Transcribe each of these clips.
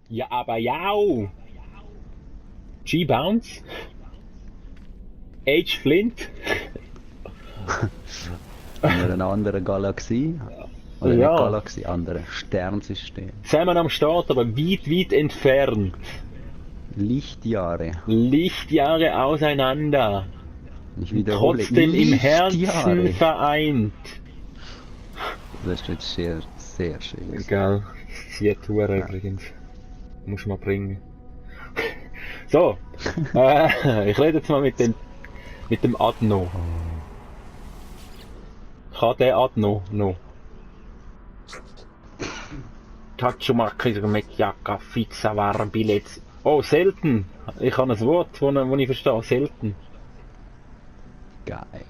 Ja, aber ja. G-Bounce? H. Flint? In einer anderen Galaxie? Oder nicht Ja. Galaxie, anderen Sternsystem. Sind wir am Start, aber weit, weit entfernt. Lichtjahre. Lichtjahre auseinander. Ich Und wiederhole, trotzdem im Herzen Lichtjahre. vereint. Das ist jetzt sehr, sehr schön gewesen. Egal. Vier Touren Ja. übrigens. Muss man bringen. So. Ich rede jetzt mal mit dem Adno. Kann der Adno noch? Tatschumakis mit Jacka, Pizza, Billets. Oh, selten. Ich habe ein Wort, das ich verstehe. Selten. Geil.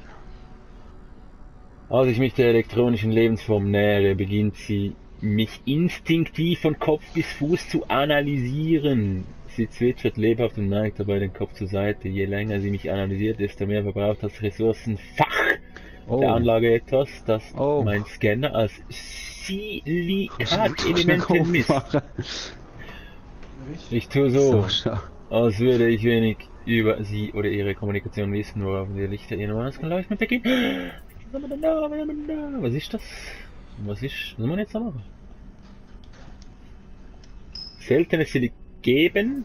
Als ich mich der elektronischen Lebensform nähere, beginnt sie, mich instinktiv von Kopf bis Fuß zu analysieren. Sie zwitschert lebhaft und neigt dabei den Kopf zur Seite. Je länger sie mich analysiert, desto mehr verbraucht das Ressourcenfach der Oh, Anlage etwas, das oh. mein Scanner als Silikatelemente misst. Aufmachen. Ich tue So, so, schau. als würde ich wenig über sie oder ihre Kommunikation wissen, worauf die Lichter ihr normalen Leuchten beginnen. Was ist das? Was muss man jetzt da machen? Seltenes Silik geben?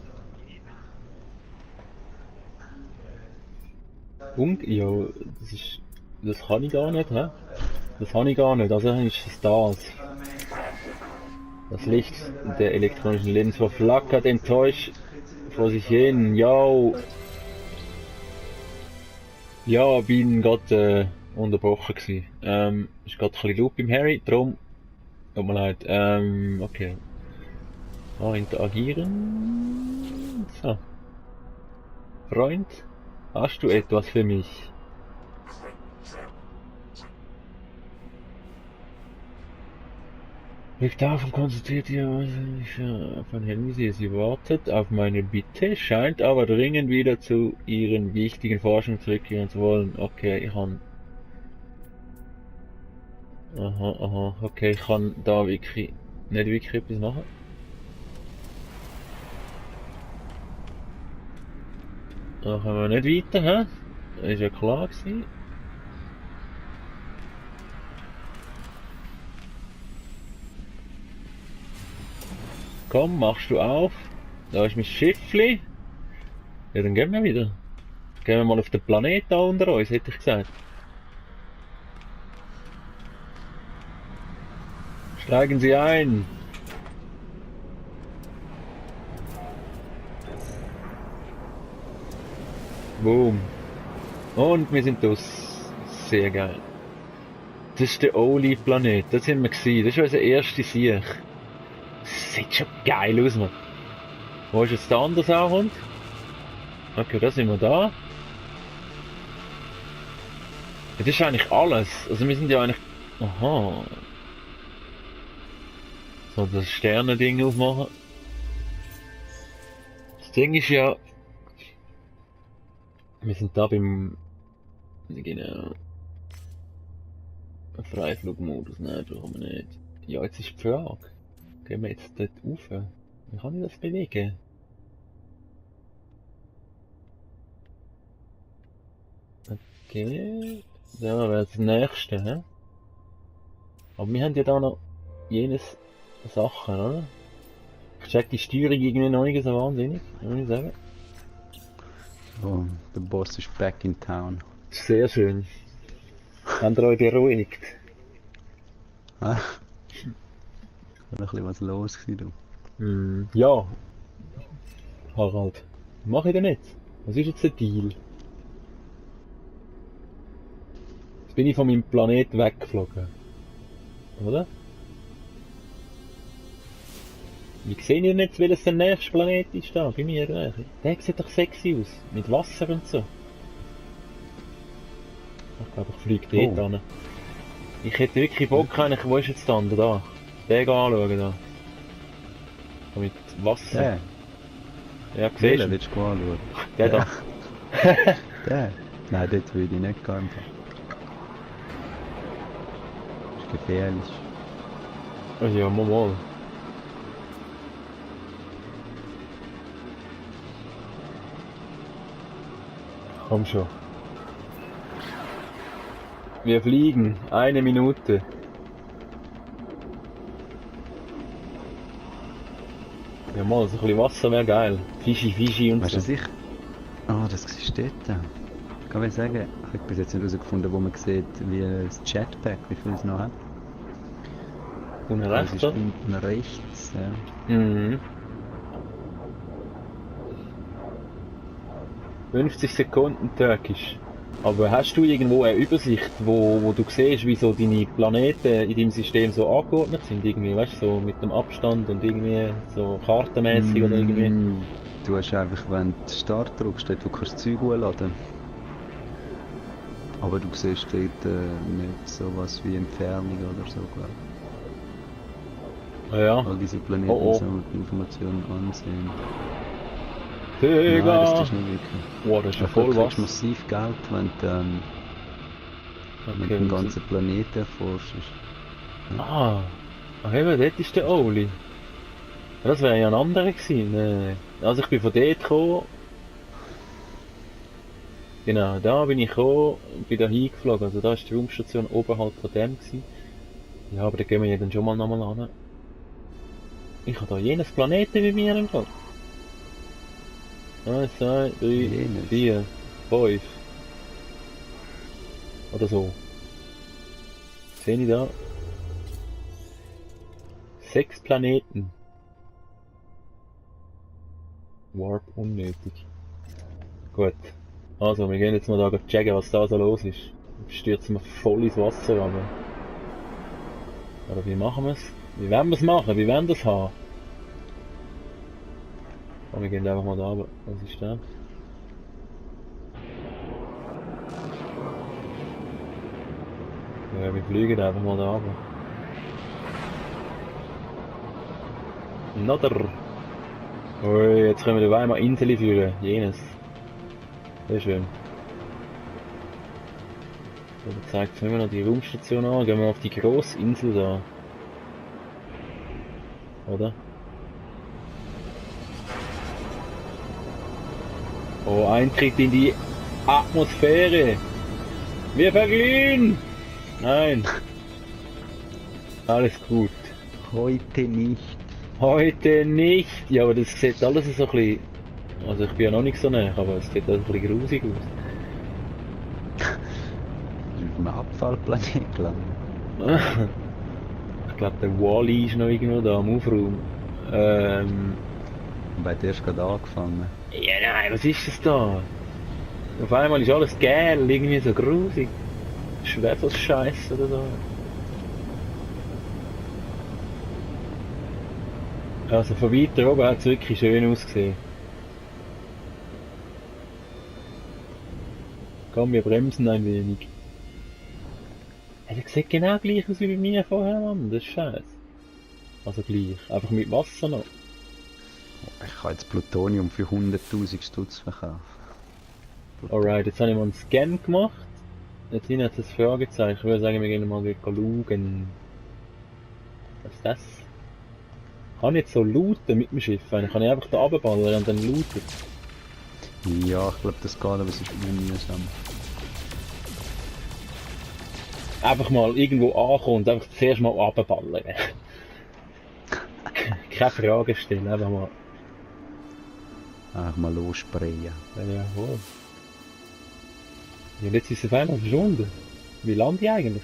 Ja, das kann ich gar nicht, hä? Das habe ich gar nicht, also ist es das. Das Licht der elektronischen Lebensform flackert enttäuscht vor sich hin. Ja, bin gerade unterbrochen gewesen. Ist gerade ein bisschen Loop im Harry, drum, tut mir leid. Okay. Interagieren. So. Freund, hast du etwas für mich? Blickt auf und konzentriert ihr auf ein Handy. Sie wartet auf meine Bitte, scheint aber dringend wieder zu ihren wichtigen Forschungen zurückkehren zu wollen. Okay, ich kann. Aha, okay, ich kann da wirklich nicht wirklich etwas machen. Da können wir nicht weiter, hä? Das ist ja klar gewesen. Komm, machst du auf. Da ist mein Schiffli. Ja, dann gehen wir wieder. Gehen wir mal auf den Planet da unter uns, hätte ich gesagt. Steigen Sie ein. Boom. Und wir sind das. Sehr geil. Das ist der Oli-Planet. Da sind wir gewesen. Das ist unser erster Sieg. Das sieht schon geil aus, Mann. Wo ist jetzt der andere Sauhund? Okay, da sind wir da. Das ist eigentlich alles. Also wir sind ja eigentlich... Aha. So, das Sterne-Ding aufmachen. Das Ding ist ja... Wir sind da beim... Genau... Freiflugmodus. Nein, brauchen wir nicht. Ja, jetzt ist die Frage. Gehen wir jetzt dort rauf? Wie kann ich das bewegen? Okay. Ja, wäre das nächste, hä? Aber wir haben ja da noch jenes Sachen, oder? Ich check die Steuerung irgendwie noch nicht so wahnsinnig, muss ich sagen. Oh, der Boss ist back in town. Sehr schön. Habt ihr euch beruhigt? Ah, war ein bisschen was los gewesen, du. Ja, Harald. Mach ich denn nicht? Was ist jetzt der Deal? Jetzt bin ich von meinem Planet weggeflogen. Oder? Wie sehen ihr nicht, welches der nächste Planet ist da? Bei mir gleich. Der sieht doch sexy aus. Mit Wasser und so. Ich glaube, ich fliege dort Oh. hin. Ich hätte wirklich Bock, eigentlich, wo ist jetzt der andere da? Den anschauen da. So mit Wasser. Der, Ja, siehst welchen du? willst du anschauen? Der da. Der? Nein, dort würde ich nicht gehen. Das ist gefährlich. Oh ja, mal. Komm schon. Wir fliegen. 1 Minute. Ja mal, so ein bisschen Wasser wäre geil. Fischi und Weißt du, so. was ich... Ah, das ist dort. Kann ich sagen, ich habe bis jetzt nicht herausgefunden, wo man sieht, wie das Jetpack, wie viel es noch hat. Und Das ist rechts. unten rechts, ja. Mhm. 50 Sekunden Türkisch. Aber hast du irgendwo eine Übersicht, wo du siehst, wie so deine Planeten in deinem System so angeordnet sind? Irgendwie, weißt du, so mit dem Abstand und irgendwie so kartenmäßig oder irgendwie? Du hast einfach, wenn du Start drückst, dort, wo du kannst Zeug hochladen. Aber du siehst dort nicht sowas wie Entfernung oder so, glaube ich. Ah ja. All diese Planeten Oh, oh. so mit Informationen ansehen. Digga! Nein, das ist nicht wirklich. Wow, das ist ja Ich glaube, voll du kriegst was. massiv Geld, wenn du Okay, den ganzen Planeten erforschst. Ah, eben, dort ist der Oli. Das wäre ja ein anderer gewesen. Nee. Also ich bin von dort gekommen. Genau, da bin ich gekommen und bin da hingeflogen. Also da ist die Raumstation oberhalb von dem gewesen. Ja, aber da gehen wir ja dann schon mal nochmal an. Ich habe da jenes Planeten wie mir im Fall. 1, 2, 3, Jenes? 4, 5. Oder so. Sehe ich da? 6 Planeten. Warp unnötig. Gut. Also, wir gehen jetzt mal da checken, was da so los ist. Stürzen wir voll ins Wasser, aber... Oder wie machen wir es? Wie werden wir es machen? Wie werden wir es haben? Oh, wir gehen einfach mal da runter. Was ist da? Ja, wir fliegen einfach mal da runter. Nodder! Ui, jetzt können wir da einmal Insel führen. Jenes. Sehr schön. So, da zeigt es mir noch die Raumstation an. Gehen wir auf die grosse Insel da. Oder? Oh, Eintritt in die Atmosphäre. Wir verglühen! Nein. Alles gut. Heute nicht. Heute nicht. Ja, aber das sieht alles so ein bisschen... Also ich bin ja noch nicht so nah, aber es sieht alles ein bisschen grusig aus. Auf einem Abfallplanet gelandet. Ich glaube, der Wall-E ist noch irgendwo da am Aufraum. Und bei dir erst gerade angefangen. Ja, nein, was ist das da? Auf einmal ist alles gel, irgendwie so grusig. Schwefelscheiß oder so. Also von weiter oben hat es wirklich schön ausgesehen. Komm, wir bremsen ein wenig. Er sieht genau gleich aus wie bei mir vorher, Mann. Das ist scheiße. Also gleich. Einfach mit Wasser noch. Ich kann jetzt Plutonium für 100.000 Stutz verkaufen. Alright, jetzt habe ich mal einen Scan gemacht. Jetzt hinten hat es ein Fragezeichen. Ich würde sagen, wir gehen mal schauen. Was ist das? Kann ich jetzt so looten mit dem Schiff? Kann ich einfach da runterballern und dann looten? Ja, ich glaube das geht, aber es ist irgendwie mühsam. Einfach mal irgendwo ankommen und einfach zuerst mal runterballern. Keine Frage stellen, einfach mal. Einfach mal lossprayen. Ja, wohl. Ja, jetzt ist es auf einmal verschwunden. Wie lande ich eigentlich?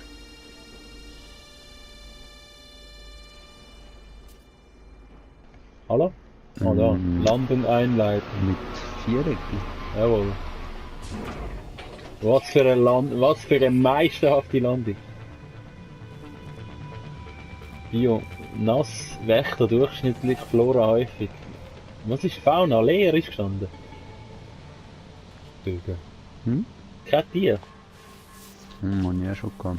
Hallo? Ah, da. Landung einleiten. Mit Viereck? Jawohl. Was für eine meisterhafte Landung. Bio, nass, Wächter, durchschnittlich, Flora häufig. Was ist Fauna? Leer ist gestanden. Vögel. Hm? Kein Tier. Hab ich auch schon gehabt.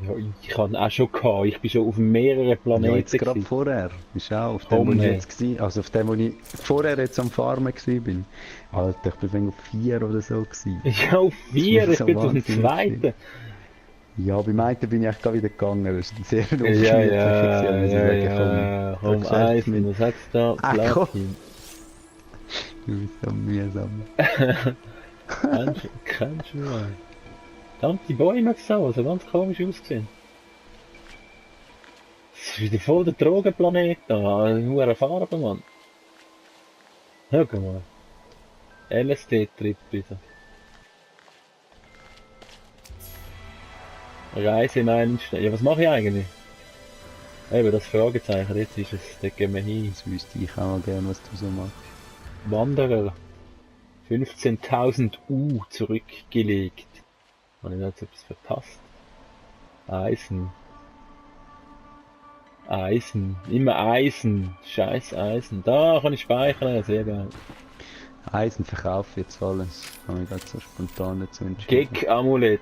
Ja, ich hatte auch schon gehabt. Ich bin schon auf mehreren Planeten. Ja, jetzt gerade gewesen. vorher. Ist auch auf dem, wo ich jetzt war. Also auf dem, wo ich vorher jetzt am Farmen war. Alter, ich bin auf 4 oder so gewesen. Ja, auf 4, ich so bin auf dem wahnsinnig zweiten. Ja, beim einen bin ich eigentlich gerade wieder gegangen. Das ist sehr Ja, komm, Eisen, was sagst du da? Ah, komm. Platin. Du bist so mühsam. Kennst du mal? Verdammt, die Bäume so ganz komisch ausgesehen. Das ist wieder voll der Drogenplanet da, eine Farbe, Mann. Schau mal, LSD-Trip wieder. Reise in einen Stein. Ja, was mache ich eigentlich? Eben, das Fragezeichen, jetzt ist es, da gehen wir hin. Das wüsste ich auch mal gern, was du so machst. Wanderer, 15.000 U zurückgelegt. Habe ich da jetzt etwas verpasst? Eisen. Eisen. Immer Eisen. Scheiß Eisen. Da kann ich speichern, sehr geil. Eisen verkaufe jetzt alles. Habe ich gerade so spontan dazu entschieden. Gig-Amulett.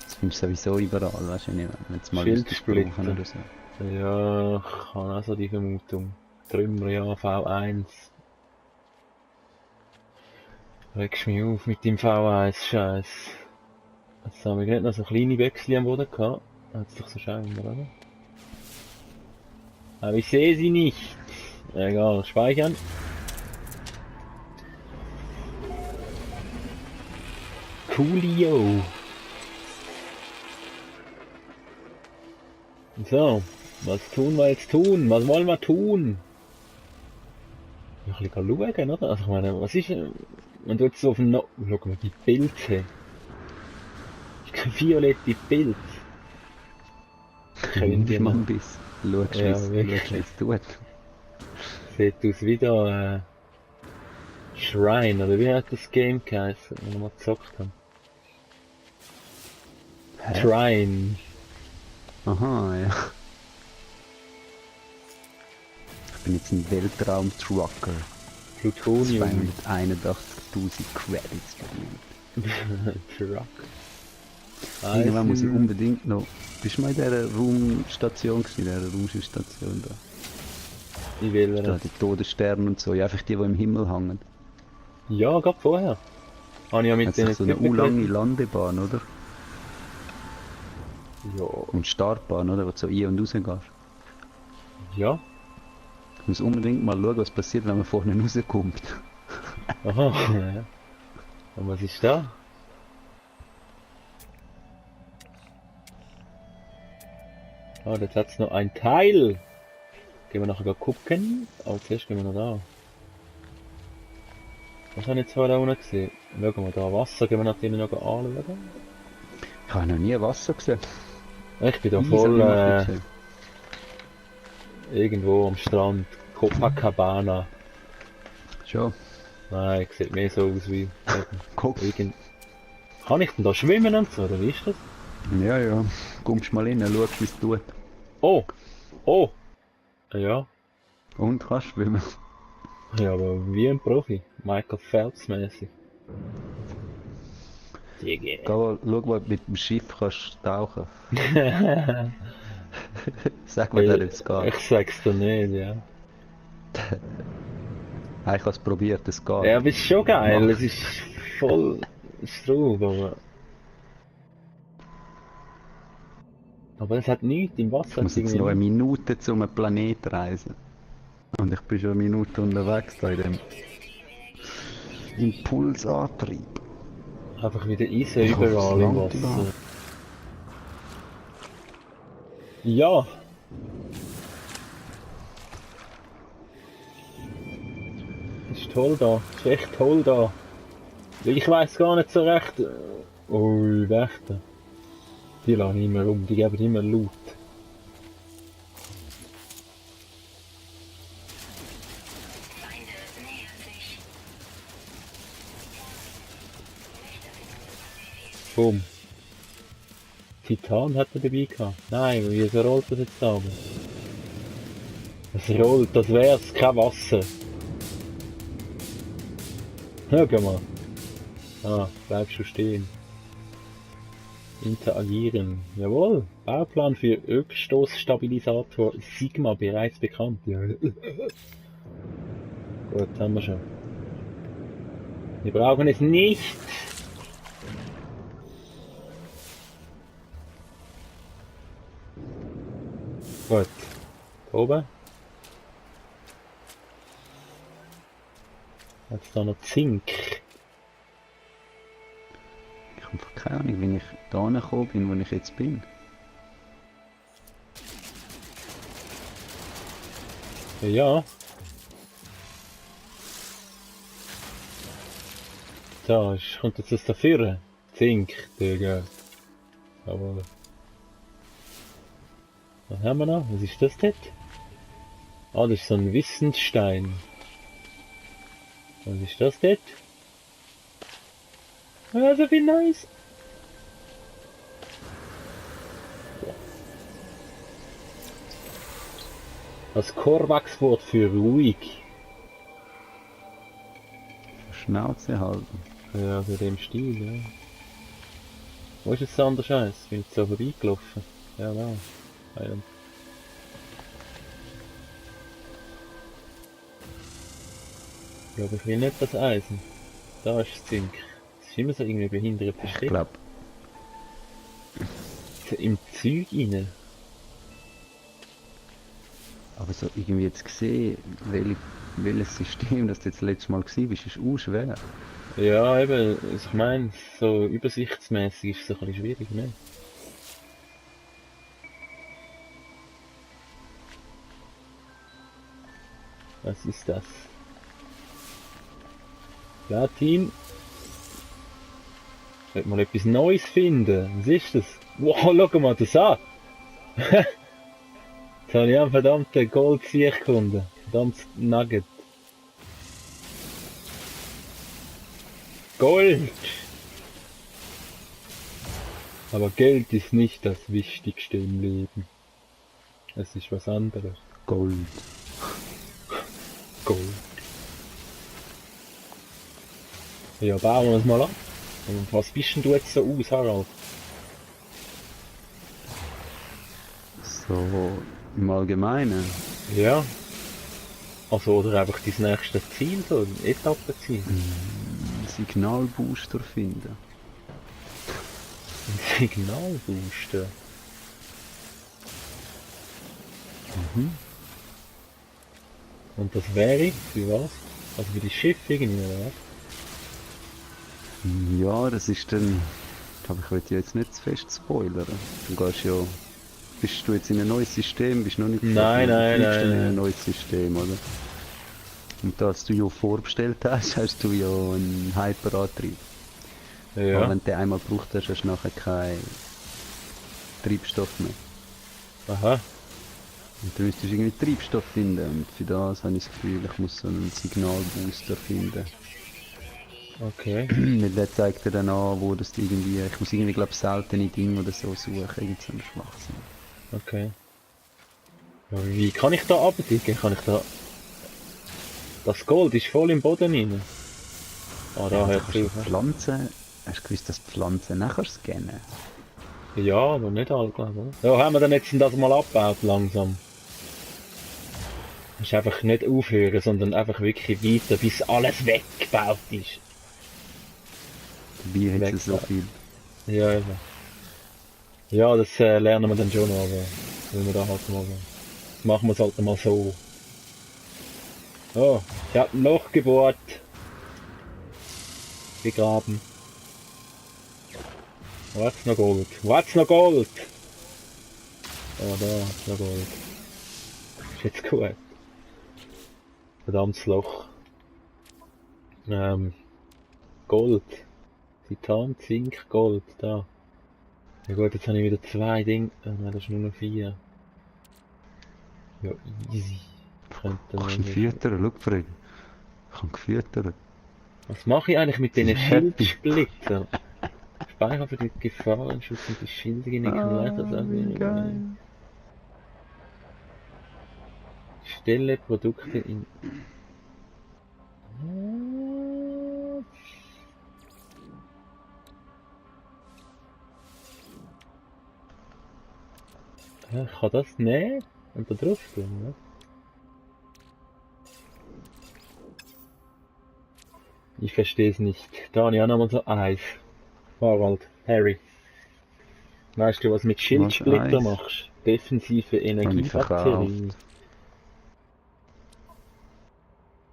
Das findest du sowieso überall, weißt du nicht, wenn jetzt mal Schildsplitter. brauchen oder so. Ja, ich habe auch so die Vermutung. Trümmer, ja, V1. Regst mich auf mit dem V1-Scheiß. Jetzt haben wir gerade noch so kleine Wechsel am Boden gehabt. Hat's doch so scheinbar, oder? Aber ich sehe sie nicht. Egal, speichern. Coolio. So, was tun wir jetzt tun? Was wollen wir tun? Ja, ein bisschen schauen, oder? Also ich meine, was ist... Wenn du jetzt so auf dem... Schau mal, die Pilze. Violette Pilze. Nimm dich mal ein bisschen. Schau, Ja, wie es tut. Sieht aus wie da... Shrine, oder wie hat das Game geheißen, wo wir mal gezockt haben? Shrine. Aha, ja. Ich bin jetzt ein Weltraum-Trucker. Plutonium. 281.000 Credits verdient. Truck. Irgendwann muss ich unbedingt noch... Bist du mal in dieser Raumstation gewesen, in dieser Raumschiffstation da? Ich will Da die Todessterne und so, ja, einfach die im Himmel hängen. Ja, gerade vorher. Habe ich ja mit Hat denen so eine Typen lange geredet. Landebahn, oder? Ja. Und Startbahn, oder? Wo du so ein- und rausgehst. Ja. Ich muss unbedingt mal schauen, was passiert, wenn man vorne rauskommt. Aha. Ja. Und was ist da? Ah, jetzt hat's noch ein Teil. Gehen wir nachher gucken. Aber zuerst gehen wir noch da. Was habe ich jetzt da unten gesehen? Schauen wir da Wasser, gehen wir natürlich noch anschauen. Ich habe noch nie Wasser gesehen. Ich bin da Eis voll habe ich noch nicht gesehen. irgendwo am Strand. Copacabana. Schon. Nein, sieht mehr so aus wie... Guck. irgend... Kann ich denn da schwimmen und so, oder wie ist das? Ja, ja. Kommst mal rein, schaust, wie es tut. Oh! Oh! Ja. Und kannst schwimmen. Ja, aber wie ein Profi. Michael Phelps mäßig. Geh mal, schau mal, mit dem Schiff kannst du tauchen. Sag mir, dass es geht. Ich sag's dir nicht, ja. Ich habe es probiert, es geht. Ja, aber es ist schon geil, Mach. es ist voll drauf, aber... Aber es hat nichts im Wasser. Ich muss jetzt noch eine Minute zu einem Planeten reisen. Und ich bin schon eine Minute unterwegs da in dem Impulsantrieb. Einfach wieder Eisen Ich hoffe, es überall im langt Wasser. überhaupt. Ja! Das ist toll da, das ist echt toll da. Ich weiß gar nicht so recht. Ui, Wächter. Die lassen immer rum, die geben immer Loot. Boom. Titan hat er dabei gehabt. Nein, wieso rollt das jetzt da oben? Es rollt, das wär's, kein Wasser. Schau mal. Ah, bleibst du stehen. Interagieren. Jawohl. Bauplan für Rückstoßstabilisator Sigma bereits bekannt. Ja. Gut, haben wir schon. Wir brauchen es nicht. Gut. Oben. Jetzt da noch Zink. Ich habe einfach keine Ahnung, wie ich da gekommen bin, wo ich jetzt bin. Ja. Da kommt jetzt das dafür. Zink, Digga. Jawohl. Was haben wir noch? Was ist das dort? Ah, das ist so ein Wissensstein. Was ist das dort? Ah, so viel Neues. Das Korvax-Wort für ruhig. Schnauze halten. Ja, so dem Stil, ja. Wo ist jetzt der andere Scheiß? Bin ich so vorbeigelaufen? Ja, da. Heiland. Ich glaube, ich will nicht das Eisen. Da ist das Zink. Das ist immer so irgendwie behindert Ich versteckt. glaube, So im Zeug rein. aber so irgendwie jetzt gesehen, welches System das du jetzt letztes Mal gewesen bist, ist auch schwer. Ja, eben, also ich meine, so übersichtsmäßig ist es ein bisschen schwierig, ne? Was ist das? Platin. Ich will mal etwas Neues finden. Was ist das? Wow, schau mal das an! Jetzt habe ich einen verdammten Goldsieg gefunden. Verdammtes Nugget. Gold! Aber Geld ist nicht das Wichtigste im Leben. Es ist was anderes. Gold. Gold. Ja, bauen wir uns mal an. Und was bist denn du jetzt so aus, Harald? So im Allgemeinen. Ja. Also, oder einfach dein nächstes Ziel, so ein Etappenziel. Signalbooster finden. Ein Signalbooster. Und das wäre für was? Also für die Schiffe irgendwie, oder was? Ja, das ist dann. Aber ich will ja jetzt nicht zu fest spoilern. Du gehst ja. Bist du jetzt in ein neues System? Bist du noch nicht Nein, du nein, fliegst nein, dann in nein. ein neues System, oder? Und das du ja vorbestellt hast, hast du ja einen Hyperantrieb. Aber Ja. wenn du den einmal gebraucht hast, hast du nachher keinen Treibstoff mehr. Aha. Und du müsstest irgendwie Treibstoff finden. Und für das habe ich das Gefühl, ich muss so einen Signalbooster finden. Okay. Weil der zeigt dir dann an, wo das irgendwie. Ich muss irgendwie, glaube ich, seltene Dinge oder so suchen. Irgend so ein Schwachsinn. Okay. Ja, wie kann ich da abdicken? Kann ich da... Das Gold ist voll im Boden rein. Ah, da Ja, hört kannst du es auf. Pflanzen. Hast du gewusst, dass die Pflanzen nachher scannen? Ja, aber nicht alle, glaube ich. Ja, haben wir dann jetzt das mal abgebaut, langsam. Das ist einfach nicht aufhören, sondern einfach wirklich weiter, bis alles weggebaut ist. Dabei hat es so viel. Ja, eben. Ja, das lernen wir dann schon noch, aber wenn wir da halt mal... Das machen wir es halt mal so. Oh, ich habe ein Loch gebohrt. Begraben. Wo hat's noch Gold? Wo hat's noch Gold? Oh, da hat's noch Gold. Ist jetzt gut. Verdammtes Loch. Gold. Titan, Zink, Gold, da. Ja gut, jetzt habe ich wieder 2 Dinge. Nein, das ist nur noch 4. Ja, easy. Könnte Kannst du ihn füttern? Schau, Fred. Ich kann gefüttert. Was mache ich eigentlich mit diesen Happy. Schildsplittern? Speicher für die Gefahrenschutz und die Schilde genicken Wie geil. Stelle Produkte in... Ja, ich kann das nehmen und da drauf tun, ne? Ich verstehe es nicht. Da habe ich auch nochmal so Eis. Harald, Harry. Weißt du, was mit Schildsplitter Eis? machst? Defensive Energiebatterie.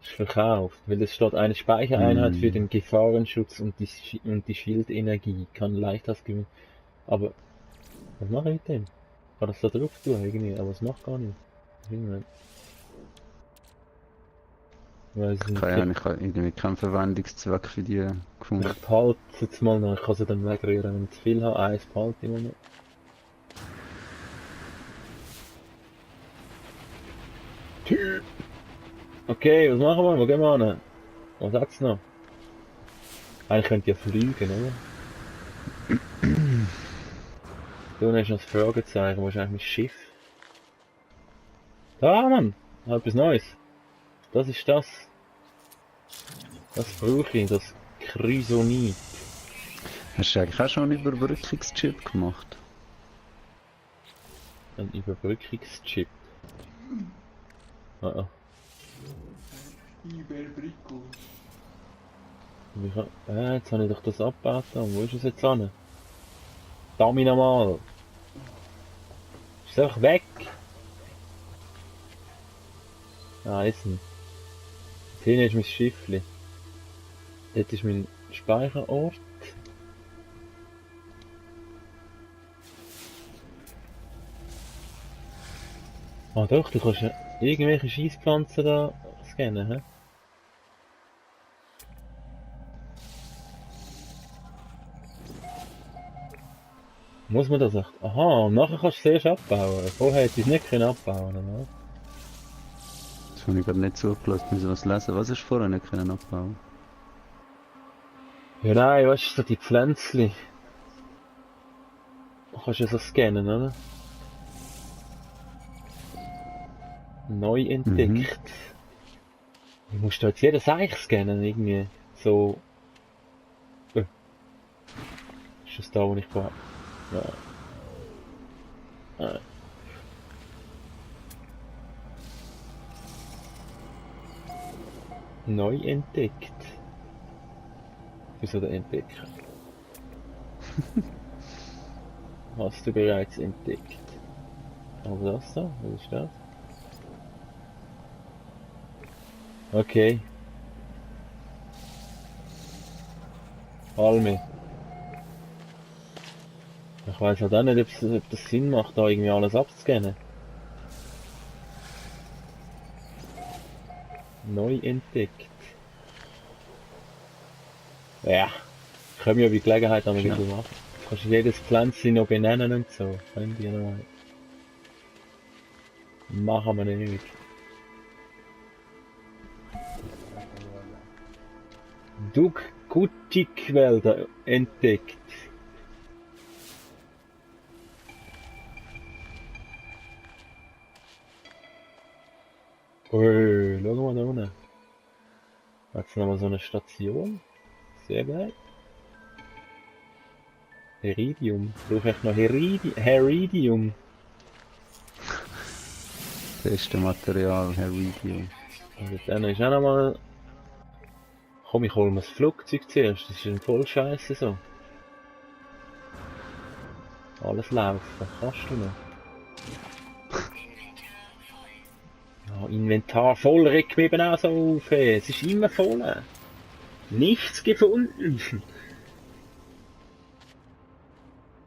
ist verkauft, weil es steht eine Speichereinheit für den Gefahrenschutz und die Schildenergie kann leicht das gewinnen. Aber was mache ich mit dem? Kann das da drauf tun irgendwie, aber es macht gar nicht. Keine Ahnung, ich habe irgendwie keinen Verwendungszweck für die gefunden. Ich behalte es jetzt mal noch, ich kann sie dann wegrühren, wenn ich zu viel habe. Eins behalte ich immer noch. Okay, was machen wir? Wo gehen wir hin? Was hat's noch? Eigentlich könnte ich ja fliegen, oder? Du hast noch das Fragezeichen, wo ist eigentlich mein Schiff? Da, Mann! Etwas Neues. Das ist das. Das brauche ich, das Chrysonit. Hast du eigentlich auch schon einen Überbrückungschip gemacht? Ein Überbrückungschip. Ah. Jetzt habe ich doch das abgebaut. Wo ist es jetzt an? Damit nochmal. Ist es einfach weg? Ah, ist es. Hier ist mein Schiffli. Dort ist mein Speicherort. Ah doch, du kannst ja irgendwelche Scheißpflanzen da scannen, hä? Muss man das echt? Aha, und nachher kannst du es erst abbauen. Vorher hätte ich es nicht abbauen können, oder? Das habe ich gerade nicht zugelassen, müssen was lesen. Was hast du vorher nicht können abbauen? Ja nein, weißt du, so die Pflänzchen. Du kannst ja so scannen, oder? Neu entdeckt. Du musst da jetzt jedes Eich scannen, irgendwie. So. Ist das da, wo ich war? Nein. Nein. Neu entdeckt. Wieso der Entdecker? Hast du bereits entdeckt? Aber das da? Was ist das? Okay. Almi. Ich weiß halt auch nicht, ob das Sinn macht, da irgendwie alles abzuscannen. Neu entdeckt. Ja. Können wir ja bei Gelegenheit einmal wieder machen. Kannst du jedes Pflänzchen noch benennen und so. Können die noch mal. Machen wir nicht. Gucci-Wälder entdeckt. Oh, schau mal da unten. Jetzt noch mal so eine Station. Sehr geil. Heridium. Brauche ich noch Heridium. Das beste Material, Heridium. Also dann ist auch noch mal. Komm, ich hol mir das Flugzeug zuerst. Das ist ein voll Scheiße so. Alles laufen. Kannst du noch? Ja, Inventar voll regt mich eben auch so auf. Es ist immer voll. Nichts gefunden.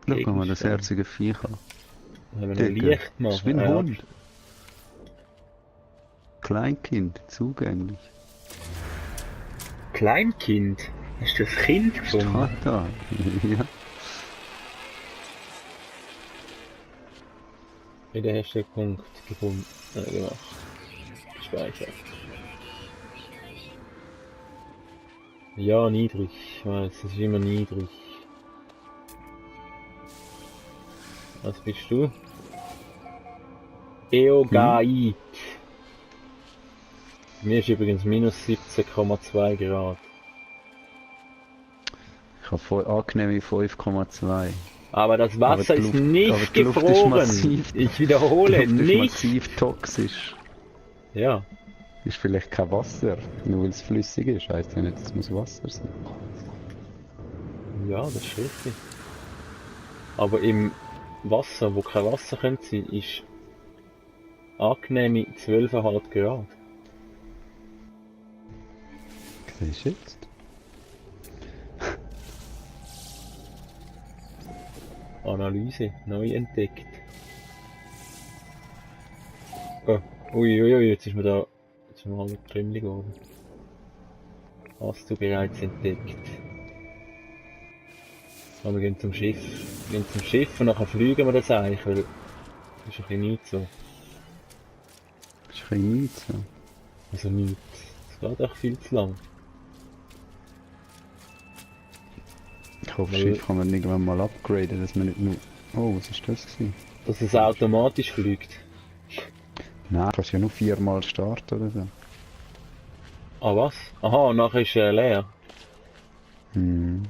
Schau mal, das herzige Viech an. Wenn wir noch Licht machen. Das ist wie ein Hund. Kleinkind, zugänglich. Kleinkind? Hast du das Kind gefunden? Steht da. Ja. Wieder hast du den Punkt gefunden. Gemacht. Speichern. Ja, niedrig. Ich weiß, es ist immer niedrig. Was bist du? Eogait. Mir ist übrigens minus 17,2 Grad. Ich habe angenehme 5,2. Aber das Wasser ist nicht gefroren. Ich wiederhole, die Luft nicht. Ist massiv toxisch. Ja. Ist vielleicht kein Wasser, nur weil es flüssig ist. Heisst ja nicht, es muss Wasser sein. Ja, das ist richtig. Aber im Wasser, wo kein Wasser könnte sein, ist angenehme 12,5 Grad. Was ist jetzt? Analyse, neu entdeckt. Oh, uiuiui, jetzt ist mir da, jetzt ist mir mal Trümmel geworden. Hast du bereits entdeckt? Aber wir gehen zum Schiff. Wir gehen zum Schiff und nachher fliegen wir das eigentlich, weil das ist ein bisschen nichts so. Das ist ein bisschen nichts. So. Also nichts. Das geht auch viel zu lang. Ich hoffe, das Schiff kann man irgendwann mal upgraden, dass man nicht nur... Oh, was ist das gewesen? Dass es automatisch fliegt. Nein, du kannst ja nur 4-mal starten oder so. Ah was? Aha, und nachher ist leer. Hm.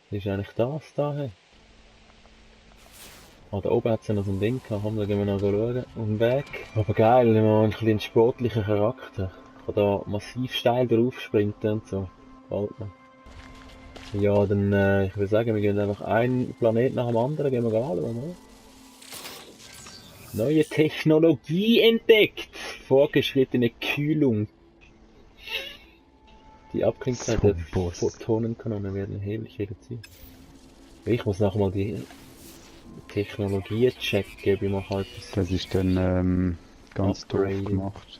Was ist eigentlich das da? Hey? Ah, da oben hat es ja noch so ein Ding gehabt. Komm, da gehen wir noch schauen. Auf dem Weg. Aber geil, wir haben ein bisschen einen sportlichen Charakter. Ich kann da massiv steil drauf sprinten und so. Gefällt mir. Ja, dann, ich würde sagen, wir gehen einfach einen Planet nach dem anderen, gehen wir anschauen, oder? Neue Technologie entdeckt! Vorgeschrittene Kühlung. Die Abklingzeit der Photonenkanone werden erheblich reduziert. Ich muss nachher mal die Technologie checken, wie man halt Das ist dann ganz doof Upgrading. gemacht.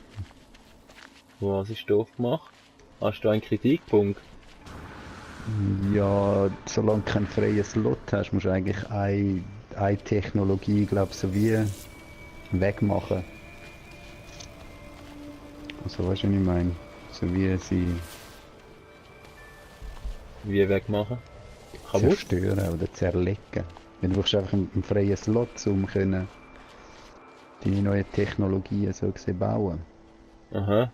Was ist doof gemacht? Hast du einen Kritikpunkt? Ja, solange du keinen freien Slot hast, musst du eigentlich eine Technologie, glaube so wie wegmachen. Also weißt du, was ich meine? So wie sie Wie wegmachen? Kaputt? zerstören oder zerlegen. Du brauchst einfach einen freien Slot, um können die neuen Technologien so gesehen bauen. Aha.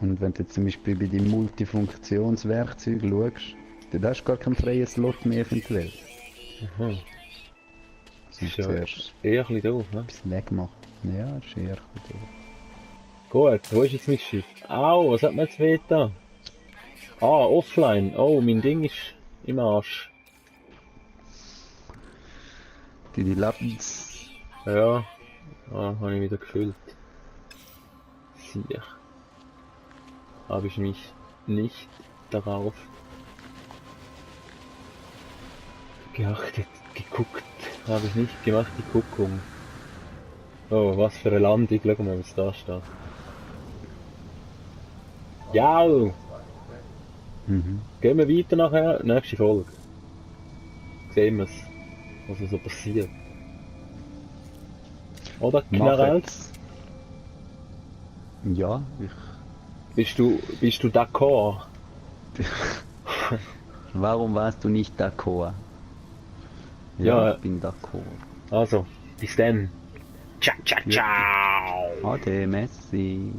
Und wenn du zum Beispiel bei den Multifunktionswerkzeugen schaust, dann hast du gar keinen freien Slot mehr eventuell. Aha. Also Ist ja zuerst eher ein bisschen doof, ne? etwas wegmachen. Ja, das ist eher gut. Gut, wo ist jetzt mein Schiff? Au, was hat man jetzt weh da? Ah, offline. Oh, mein Ding ist im Arsch. Die Lebens... Ja. Ah, habe ich wieder gefüllt. Sicher. Habe ich mich nicht darauf geachtet, geguckt. Habe ich nicht gemacht, die Guckung. Oh, was für eine Landung. Schau mal, was da steht. Ja! Mhm. Gehen wir weiter nachher? Nächste Folge. Sehen wir es, was so passiert. Oder Knarrels? Ja, Bist du d'accord? Warum warst du nicht d'accord? Ja. Ich bin d'accord. Also, bis dann. Ciao, ciao, ciao! Ade, Messi.